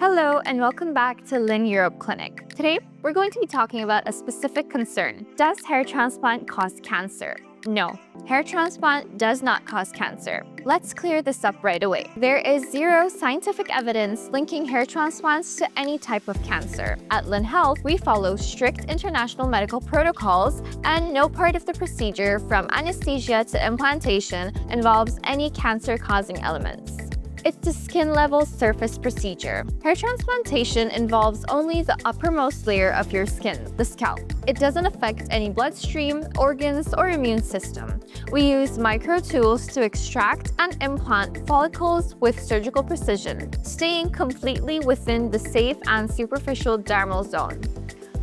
Hello and welcome back to Lynn Europe Clinic. Today, we're going to be talking about a specific concern. Does hair transplant cause cancer? No, hair transplant does not cause cancer. Let's clear this up right away. There is zero scientific evidence linking hair transplants to any type of cancer. At Lynn Health, we follow strict international medical protocols, and no part of the procedure, from anesthesia to implantation, involves any cancer-causing elements. It's a skin-level surface procedure. Hair transplantation involves only the uppermost layer of your skin, the scalp. It doesn't affect any bloodstream, organs, or immune system. We use micro tools to extract and implant follicles with surgical precision, staying completely within the safe and superficial dermal zone.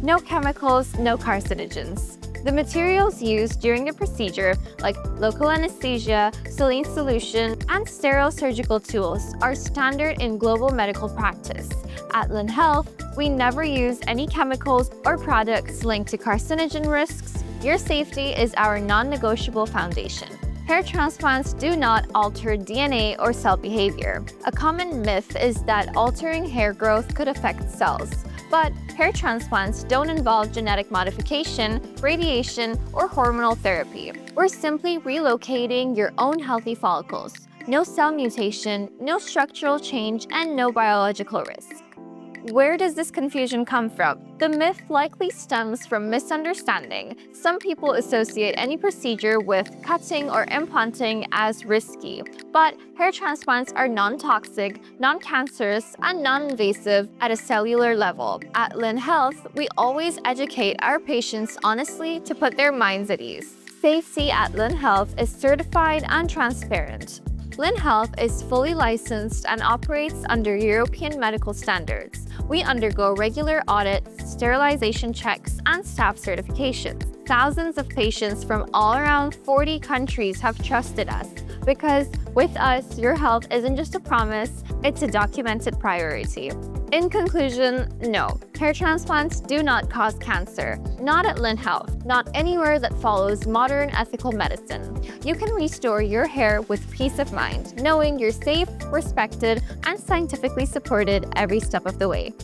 No chemicals, no carcinogens. The materials used during the procedure, like local anesthesia, saline solution, and sterile surgical tools, are standard in global medical practice. At Lynn Health, we never use any chemicals or products linked to carcinogen risks. Your safety is our non-negotiable foundation. Hair transplants do not alter DNA or cell behavior. A common myth is that altering hair growth could affect cells. But hair transplants don't involve genetic modification, radiation, or hormonal therapy. We're simply relocating your own healthy follicles. No cell mutation, no structural change, and no biological risk. Where does this confusion come from? The myth likely stems from misunderstanding. Some people associate any procedure with cutting or implanting as risky, but hair transplants are non-toxic, non-cancerous, and non-invasive at a cellular level. At Lynn Health, we always educate our patients honestly to put their minds at ease. Safety at Lynn Health is certified and transparent. Lynn Health is fully licensed and operates under European medical standards. We undergo regular audits, sterilization checks, and staff certifications. Thousands of patients from all around 40 countries have trusted us, because with us, your health isn't just a promise, it's a documented priority. In conclusion, no, hair transplants do not cause cancer. Not at Lynn Health, not anywhere that follows modern ethical medicine. You can restore your hair with peace of mind, knowing you're safe, respected, and scientifically supported every step of the way.